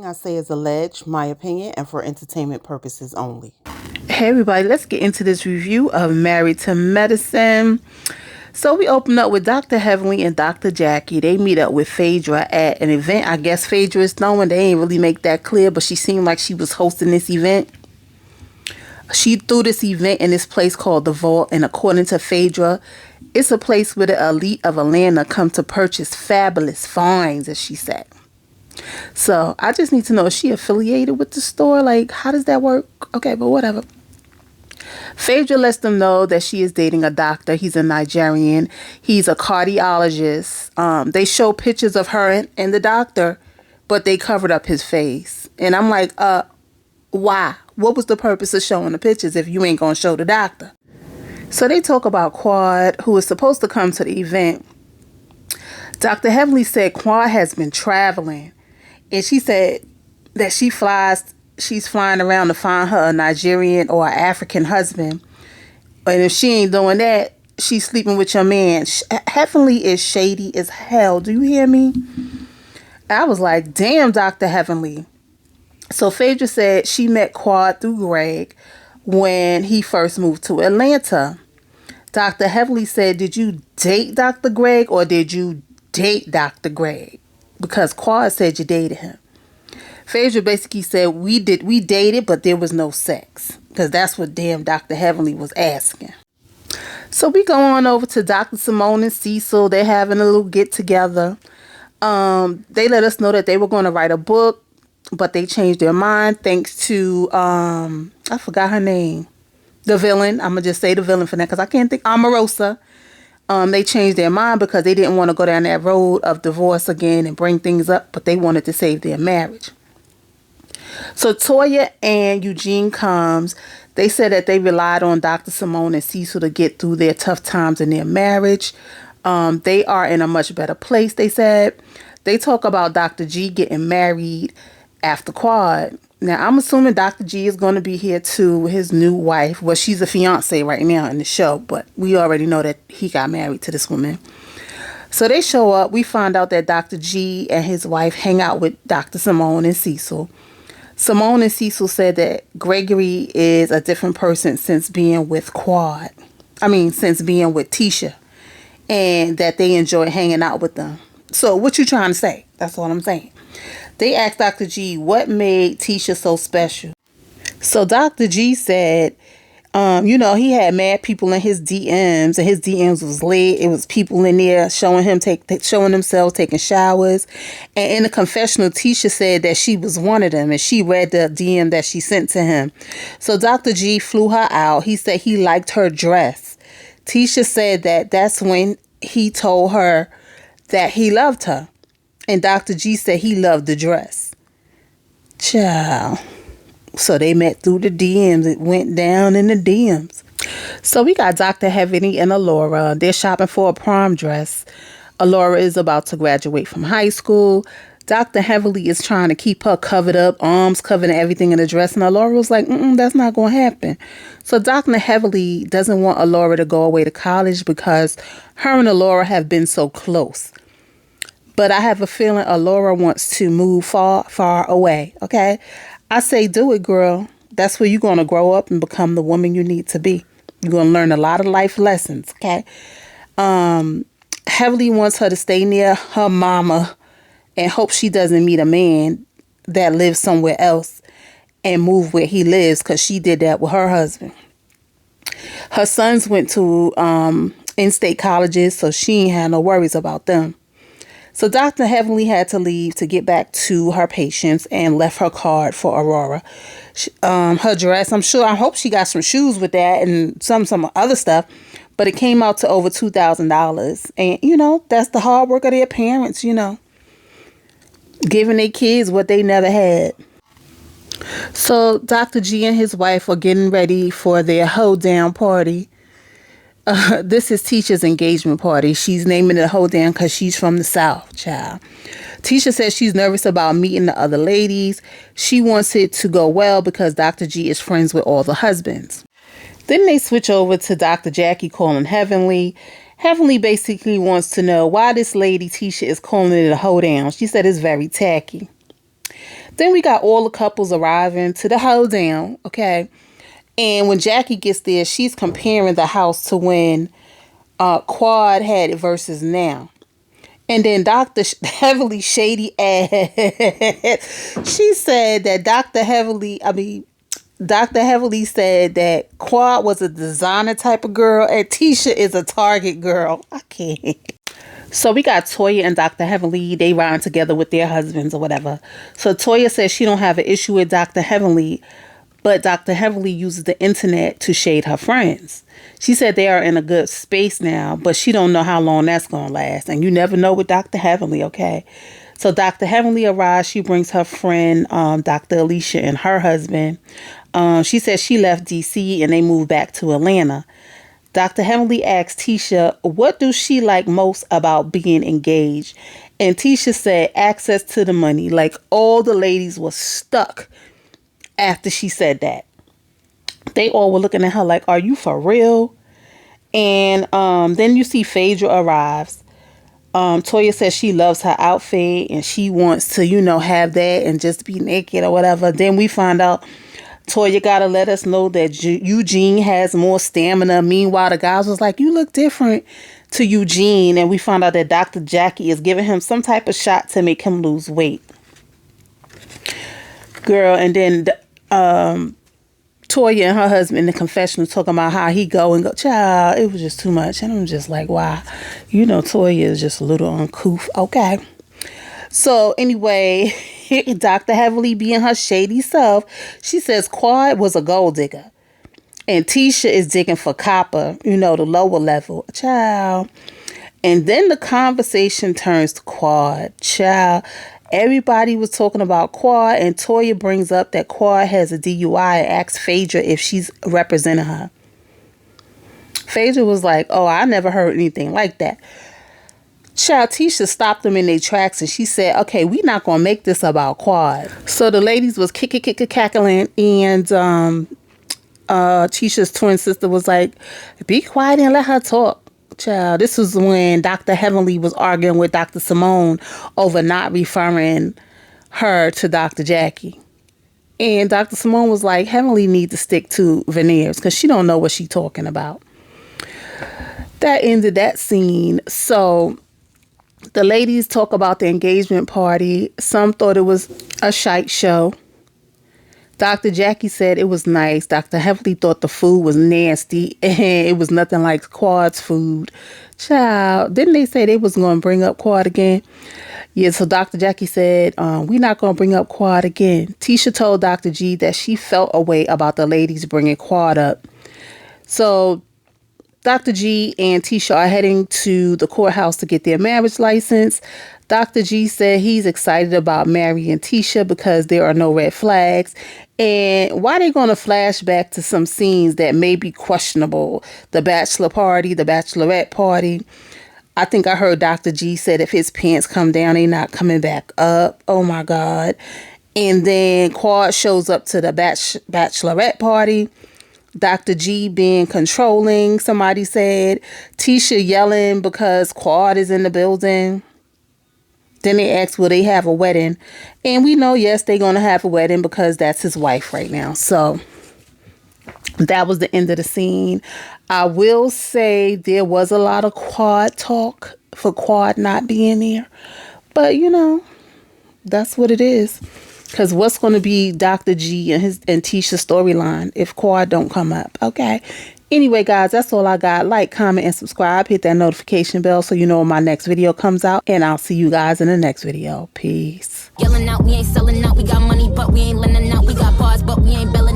I say is alleged, my opinion, and for entertainment purposes only. Hey everybody, let's get into this review of Married to Medicine. So we open up with Dr. Heavenly and Dr. Jackie. They meet up with Phaedra at an event. I guess Phaedra is knowing. They ain't really make that clear, but she seemed like she was hosting this event. She threw this event in this place called The Vault, and according to Phaedra, it's a place where the elite of Atlanta come to purchase fabulous finds, as she said. So I just need to know, is she affiliated with the store? Like, how does that work? Okay, but whatever. Phaedra lets them know that she is dating a doctor. He's a Nigerian. He's a cardiologist. They show pictures of her and the doctor, but they covered up his face. And I'm like, why? What was the purpose of showing the pictures if you ain't gonna show the doctor? So they talk about Quad, who is supposed to come to the event. Dr. Heavenly said Quad has been traveling. And she said that she's flying around to find her a Nigerian or an African husband. And if she ain't doing that, she's sleeping with your man. Heavenly is shady as hell. Do you hear me? I was like, damn, Dr. Heavenly. So Phaedra said she met Quad through Greg when he first moved to Atlanta. Dr. Heavenly said, did you date Dr. Greg or did you date Dr. Greg? Because Quad said you dated him. Phaedra basically said we dated, but there was no sex. Because that's what damn Dr. Heavenly was asking. So we go on over to Dr. Simone and Cecil. They're having a little get together. They let us know that they were going to write a book, but they changed their mind thanks to, I forgot her name. The villain. I'm going to just say the villain for that because I can't think. Omarosa. They changed their mind because they didn't want to go down that road of divorce again and bring things up, but they wanted to save their marriage. So Toya and Eugene comes. They said that they relied on Dr. Simone and Cecil to get through their tough times in their marriage. They are in a much better place, they said. They talk about Dr. G getting married after Quad. Now, I'm assuming Dr. G is going to be here too with his new wife. Well, she's a fiance right now in the show, but we already know that he got married to this woman. So they show up. We find out that Dr. G and his wife hang out with Dr. Simone and Cecil. Simone and Cecil said that Gregory is a different person since being with since being with Tisha. And that they enjoy hanging out with them. So what you trying to say? That's what I'm saying. They asked Dr. G what made Tisha so special. So Dr. G said, he had mad people in his DMs, and his DMs was lit. It was people in there showing themselves taking showers. And in the confessional, Tisha said that she was one of them, and she read the DM that she sent to him. So Dr. G flew her out. He said he liked her dress. Tisha said that's when he told her that he loved her. And Dr. G said he loved the dress. Ciao. So they met through the DMs. It went down in the DMs. So we got Dr. Heavenly and Alora. They're shopping for a prom dress. Alora is about to graduate from high school. Dr. Heavenly is trying to keep her covered up, arms covered and everything in the dress. And Alora was like, that's not going to happen. So Dr. Heavenly doesn't want Alora to go away to college because her and Alora have been so close. But I have a feeling Alora wants to move far, far away. Okay. I say, do it, girl. That's where you're going to grow up and become the woman you need to be. You're going to learn a lot of life lessons. Okay. Heavenly wants her to stay near her mama and hope she doesn't meet a man that lives somewhere else and move where he lives, because she did that with her husband. Her sons went to in-state colleges, so she ain't had no worries about them. So Dr. Heavenly had to leave to get back to her patients and left her card for Aurora. Her dress, I hope she got some shoes with that and some other stuff, but it came out to over $2,000. And, that's the hard work of their parents, giving their kids what they never had. So Dr. G and his wife are getting ready for their hoedown party. This is Tisha's engagement party. She's naming it hoedown because she's from the South, child. Tisha says she's nervous about meeting the other ladies. She wants it to go well because Dr. G is friends with all the husbands. Then they switch over to Dr. Jackie calling Heavenly. Heavenly basically wants to know why this lady Tisha is calling it a hoedown. She said it's very tacky. Then we got all the couples arriving to the hoedown, okay? And when Jackie gets there, she's comparing the house to when Quad had it versus now. And then Dr. Heavily Shady ass, she said that Dr. Heavily said that Quad was a designer type of girl and Tisha is a Target girl. I can't. So we got Toya and Dr. Heavenly. They ride together with their husbands or whatever. So Toya says she don't have an issue with Dr. Heavenly, but Dr. Heavenly uses the internet to shade her friends. She said they are in a good space now, but she don't know how long that's going to last. And you never know with Dr. Heavenly, okay? So Dr. Heavenly arrives. She brings her friend, Dr. Alicia, and her husband. She says she left D.C. and they moved back to Atlanta. Dr. Heavenly asks Tisha, what do she like most about being engaged? And Tisha said, access to the money. Like, all the ladies were stuck after she said that. They all were looking at her like, are you for real? And then you see Phaedra arrives. Toya says she loves her outfit and she wants to, have that and just be naked or whatever. Then we find out Toya gotta let us know that Eugene has more stamina. Meanwhile, the guys was like, you look different to Eugene. And we found out that Dr. Jackie is giving him some type of shot to make him lose weight. Girl, and then Toya and her husband in the confessional talking about how he go. Child, it was just too much. And I'm just like, wow. Toya is just a little uncouth. Okay. So anyway, Dr. Heavily being her shady self, she says Quad was a gold digger. And Tisha is digging for copper, the lower level. Child. And then the conversation turns to Quad. Child. Everybody was talking about Quad, and Toya brings up that Quad has a DUI and asks Phaedra if she's representing her. Phaedra was like, oh, I never heard anything like that. Child, Tisha stopped them in their tracks and she said, okay, we're not going to make this about Quad. So the ladies was cackling, and Tisha's twin sister was like, be quiet and let her talk. Child, this was when Dr. Heavenly was arguing with Dr. Simone over not referring her to Dr. Jackie. And Dr. Simone was like, Heavenly need to stick to veneers because she don't know what she talking about. That ended that scene. So the ladies talk about the engagement party. Some thought it was a shite show. Dr. Jackie said it was nice. Dr. Heavenly thought the food was nasty and it was nothing like Quad's food. Child, didn't they say they was going to bring up Quad again? Yeah, so Dr. Jackie said, we're not going to bring up Quad again. Tisha told Dr. G that she felt a way about the ladies bringing Quad up. So Dr. G and Tisha are heading to the courthouse to get their marriage license. Dr. G said he's excited about marrying Tisha because there are no red flags. And why they going to flash back to some scenes that may be questionable? The bachelor party, the bachelorette party. I think I heard Dr. G said if his pants come down, they not coming back up. Oh my God. And then Quad shows up to the bachelorette party. Dr. G being controlling, somebody said. Tisha yelling because Quad is in the building. Then they asked, will they have a wedding? And we know, yes, they're going to have a wedding because that's his wife right now. So that was the end of the scene. I will say there was a lot of Quad talk for Quad not being there. But, that's what it is. Because what's going to be Dr. G and Tisha's storyline if Quad don't come up? Okay. Anyway, guys, that's all I got. Like, comment, and subscribe. Hit that notification bell so you know when my next video comes out. And I'll see you guys in the next video. Peace. Yelling out, we ain't selling out. We got money, but we ain't lending out. We got bars, but we ain't belling